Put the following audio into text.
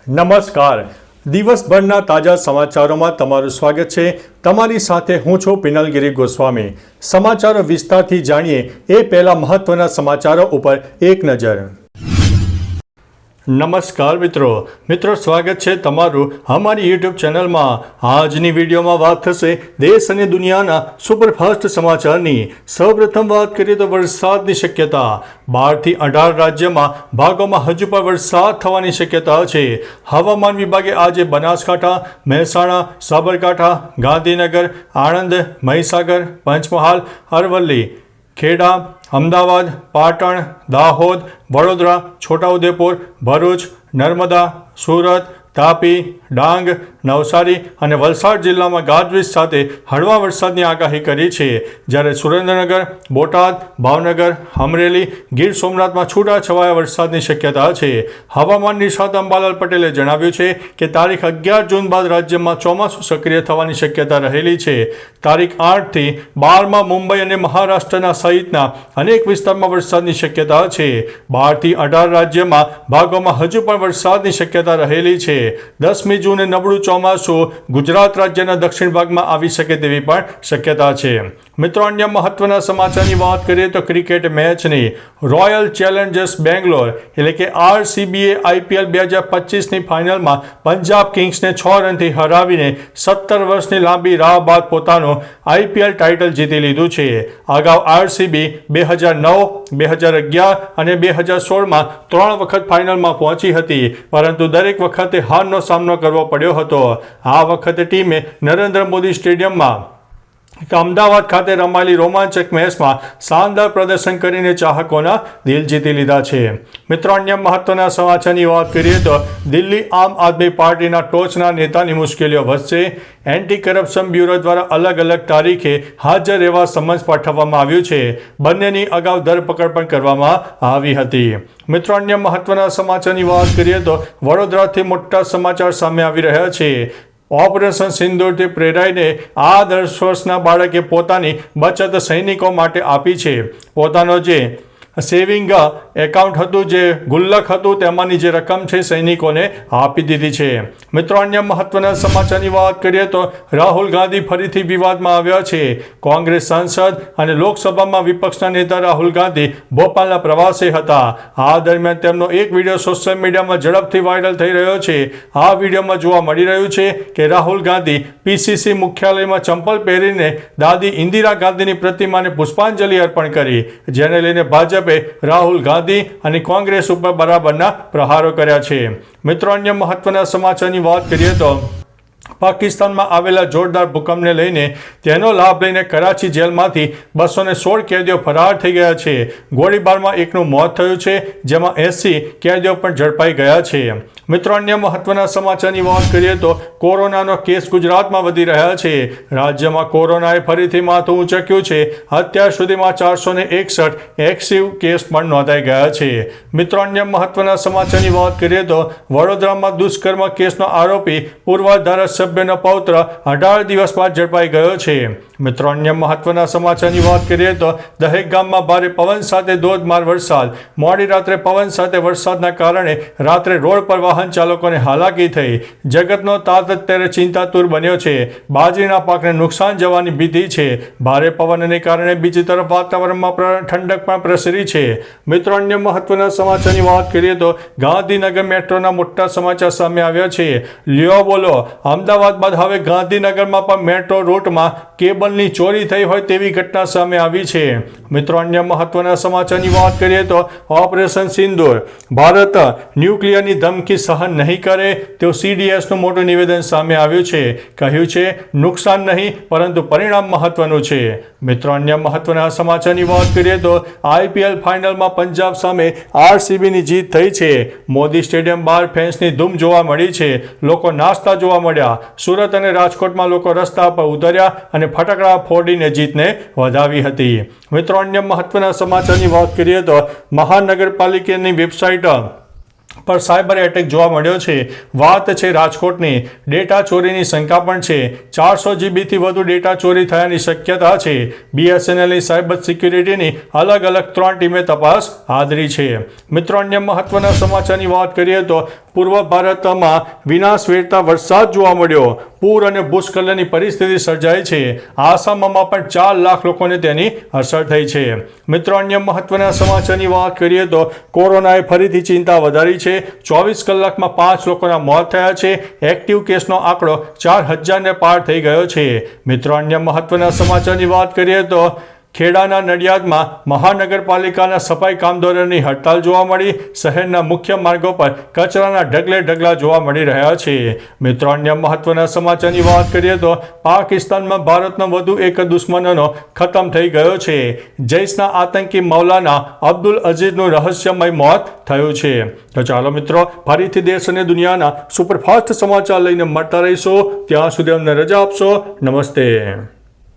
નમસ્કાર. દિવસભરના તાજા સમાચારોમાં તમારું સ્વાગત છે. તમારી સાથે હું છું પિનલગીરી ગોસ્વામી. સમાચારો વિસ્તારથી જાણીએ એ પહેલા મહત્વના સમાચારો ઉપર એક નજર. નમસ્કાર મિત્રો સ્વાગત છે તમારું અમારી યુટ્યુબ ચેનલમાં. આજની વિડીયોમાં વાત થશે દેશ અને દુનિયાના સુપરફાસ્ટ સમાચારની. સૌપ્રથમ વાત કરીએ તો વરસાદની શક્યતા. 12 થી 18 રાજ્યમાં ભાગોમાં હજુ પણ વરસાદ થવાની શક્યતા છે. હવામાન વિભાગે આજે બનાસકાંઠા, મહેસાણા, સાબરકાંઠા, ગાંધીનગર, આણંદ, મહીસાગર, પંચમહાલ, અરવલ્લી, ખેડા, અમદાવાદ, પાટણ, દાહોદ, વડોદરા, છોટાઉદેપુર, ભરૂચ, નર્મદા, સુરત, તાપી, ડાંગ, નવસારી અને વલસાડ જિલ્લામાં ગાજવીજ સાથે હળવા વરસાદની આગાહી કરી છે. જ્યારે સુરેન્દ્રનગર, બોટાદ, ભાવનગર, અમરેલી, ગીર સોમનાથમાં છૂટાછવાયા વરસાદની શક્યતા છે. હવામાન નિષ્ણાત અંબાલાલ પટેલે જણાવ્યું છે કે તારીખ 11 જૂન બાદ રાજ્યમાં ચોમાસું સક્રિય થવાની શક્યતા રહેલી છે. તારીખ 8 થી 12 મુંબઈ અને મહારાષ્ટ્રના સહિતના અનેક વિસ્તારમાં વરસાદની શક્યતા છે. 12 થી 18 રાજ્યમાં ભાગોમાં હજુ પણ વરસાદની શક્યતા રહેલી છે. 10મી જૂને નબળું ચોમાસું ગુજરાત રાજ્યના દક્ષિણ ભાગમાં આવી શકે તેવી પણ શક્યતા છે. મિત્રો, અન્ય મહત્વના સમાચારની વાત કરીએ તો ક્રિકેટ મેચની. રોયલ ચેલેન્જર્સ બેંગ્લોર એટલે કે RCBએ IPL 2025ની ફાઇનલમાં પંજાબ કિંગ્સને 6 રનથી હરાવીને 17 વર્ષની લાંબી રાહ બાદ પોતાનું IPL ટાઇટલ જીતી લીધું છે. અગાઉ RCB 2009, 2011 અને 2016માં 3 વખત ફાઇનલમાં પહોંચી હતી, પરંતુ દરેક વખતે હારનો સામનો કરવો પડ્યો હતો. આ વખતે ટીમે નરેન્દ્ર મોદી સ્ટેડિયમમાં અમદાવાદ ખાતે રમાયેલી રોમાંચક મેચમાં શાનદાર પ્રદર્શન કરીને ચાહકોના દિલ જીતી લીધા છે. મિત્રો, અન્ય મહત્વના સમાચારની વાત કરીએ તો દિલ્હી આમ આદમી પાર્ટીના ટોચના નેતાની મુશ્કેલીઓ વધશે. એન્ટી કરપ્શન બ્યુરો દ્વારા અલગ અલગ તારીખે હાજર રહેવા સમન્સ પાઠવવામાં આવ્યું છે. બંનેની અગાઉ ધરપકડ પણ કરવામાં આવી હતી. મિત્રો, અન્ય મહત્વના સમાચારની વાત કરીએ તો વડોદરાથી મોટા સમાચાર સામે આવી રહ્યા છે. ઓપરેશન સિંદૂરથી પ્રેરાઈને આ 10 વર્ષના બાળકે પોતાની બચત સૈનિકો માટે આપી છે. પોતાનો જે સેવિંગ એકાઉન્ટ હતું, જે ગુલ્લક હતું, તેમાંની જે રકમ છે સૈનિકોને આપી દીધી છે. મિત્રો, અન્ય મહત્વના સમાચારની વાત કરીએ તો રાહુલ ગાંધી ફરીથી વિવાદમાં આવ્યા છે. કોંગ્રેસ સાંસદ અને લોકસભામાં વિપક્ષના નેતા રાહુલ ગાંધી ભોપાલના પ્રવાસે હતા. આ દરમિયાન તેમનો એક વિડીયો સોશિયલ મીડિયામાં ઝડપથી વાયરલ થઈ રહ્યો છે. આ વિડીયોમાં જોવા મળી રહ્યું છે કે રાહુલ ગાંધી PCC મુખ્યાલયમાં ચંપલ પહેરીને દાદી ઇન્દિરા ગાંધીની પ્રતિમાને પુષ્પાંજલિ અર્પણ કરી, જેને લઈને ભાજપ રાહુલ ગાંધી અને કોંગ્રેસ ઉપર બરાબરના પ્રહારો કર્યા છે. મિત્રો, અન્ય મહત્વના સમાચારની વાત કરીએ તો પાકિસ્તાનમાં આવેલા જોરદાર ભૂકંપને લઈને તેનો લાભ લઈને કરાચી જેલમાંથી 216 કેદીઓ ફરાર થઈ ગયા છે. ગોળીબારમાં એકનું મોત થયું છે, જેમાં 80 કેદીઓ પણ ઝડપાઈ ગયા છે. મિત્રો, અન્ય મહત્વના સમાચારની વાત કરીએ તો કોરોનાનો કેસ ગુજરાતમાં વધી રહ્યા છે. રાજ્યમાં કોરોનાએ ફરીથી માથું ઊંચક્યું છે. અત્યાર સુધીમાં 461 એક્ટિવ કેસ પણ નોંધાઈ ગયા છે. મિત્રો, અન્ય મહત્વના સમાચારની વાત કરીએ તો વડોદરામાં દુષ્કર્મ કેસનો આરોપી પૂર્વ ધારાસભ્યનો પૌત્ર 18 દિવસ બાદ ઝડપાઈ ગયો છે. મિત્રો, અન્ય મહત્વના સમાચારની વાત કરીએ તો દહેક ગામમાં ભારે પવન સાથે ધોધમાર વરસાદ. મોડી રાત્રે પવન સાથે વરસાદના કારણે રાત્રે રોડ પર વાહન ચાલકોને હાલાકી થઈ. જગતનો તાત અત્યારે ચિંતાતુર બન્યો છે. બાજરીના પાકને નુકસાન જવાની ભીતિ છે. ભારે પવનને કારણે બીજી તરફ વાતાવરણમાં ઠંડક પણ પ્રસરી છે. મિત્રો, અન્ય મહત્વના સમાચારની વાત કરીએ તો ગાંધીનગર મેટ્રોના મોટા સમાચાર સામે આવ્યા છે. લ્યો બોલો, અમદાવાદ બાદ હવે ગાંધીનગરમાં પણ મેટ્રો રૂટમાં કેબલની ચોરી થઈ હોય તેવી ઘટના સામે આવી છે. મિત્રો, અન્ય મહત્વના સમાચારની વાત કરીએ તો ઓપરેશન સિંદૂર. ભારત ન્યુક્લિયરની ધમકી સહન નહીં કરે તેવું CDSનું મોટું નિવેદન સામે આવ્યું છે. કહ્યું છે, નુકસાન નહીં પરંતુ પરિણામ મહત્વનું છે. મિત્રો, અન્ય મહત્વના સમાચારની વાત કરીએ તો IPL ફાઇનલમાં પંજાબ સામે RCBની જીત થઈ છે. મોદી સ્ટેડિયમ બહાર ફેન્સની ધૂમ જોવા મળી છે. લોકો નાચતા જોવા મળ્યા. સુરત અને રાજકોટમાં લોકો રસ્તા પર ઉતર્યા અને ફટાકડા ફોડીને જીતને વધાવી હતી. મિત્રો, અન્ય મહત્વના સમાચારની વાત કરીએ તો મહાનગરપાલિકાની વેબસાઇટ પર સાયબર એટેક જોવા મળ્યો છે. વાત છે રાજકોટની. ડેટા ચોરીની શંકા પણ છે. 400 જીબીથી વધુ ડેટા ચોરી થયાની શક્યતા છે. BSNLની સાયબર સિક્યુરિટીની અલગ અલગ 3 ટીમે તપાસ આદરી છે. મિત્રો, અન્ય મહત્વના સમાચારની વાત કરીએ તો પૂર્વ ભારતમાં વિનાશ વેરતા વરસાદ જોવા મળ્યો. પૂર અને ભૂસ્ખલનની પરિસ્થિતિ સર્જાઈ છે. આસામમાં પણ 4 લાખ લોકોને તેની અસર થઈ છે. મિત્રો, અન્ય મહત્વના સમાચારની વાત કરીએ તો કોરોનાએ ફરીથી ચિંતા વધારી છે. 24 કલાકમાં 5 લોકોના મોત થયા છે. એક્ટિવ કેસનો આંકડો 4000ને પાર થઈ ગયો છે. મિત્રો, અન્ય મહત્વના સમાચારની વાત કરીએ તો ખેડાના નડિયાદમાં મહાનગરપાલિકાના સફાઈ કામદારોની હડતાલ જોવા મળી. શહેરના મુખ્ય માર્ગો પર કચરાના ઢગલે ઢગલા જોવા મળી રહ્યા છે. મિત્રો, અન્ય મહત્વના સમાચારની વાત કરીએ તો પાકિસ્તાનમાં ભારતનો વધુ એક દુશ્મનનો ખતમ થઈ ગયો છે. જૈશના આતંકી મૌલાના અબ્દુલ અઝીઝનું રહસ્યમય મોત થયું છે. તો ચાલો મિત્રો, ફરીથી દેશ અને દુનિયાના સુપરફાસ્ટ સમાચાર લઈને મળતા રહીશું. ત્યાં સુધી અમને રજા આપશો. નમસ્તે.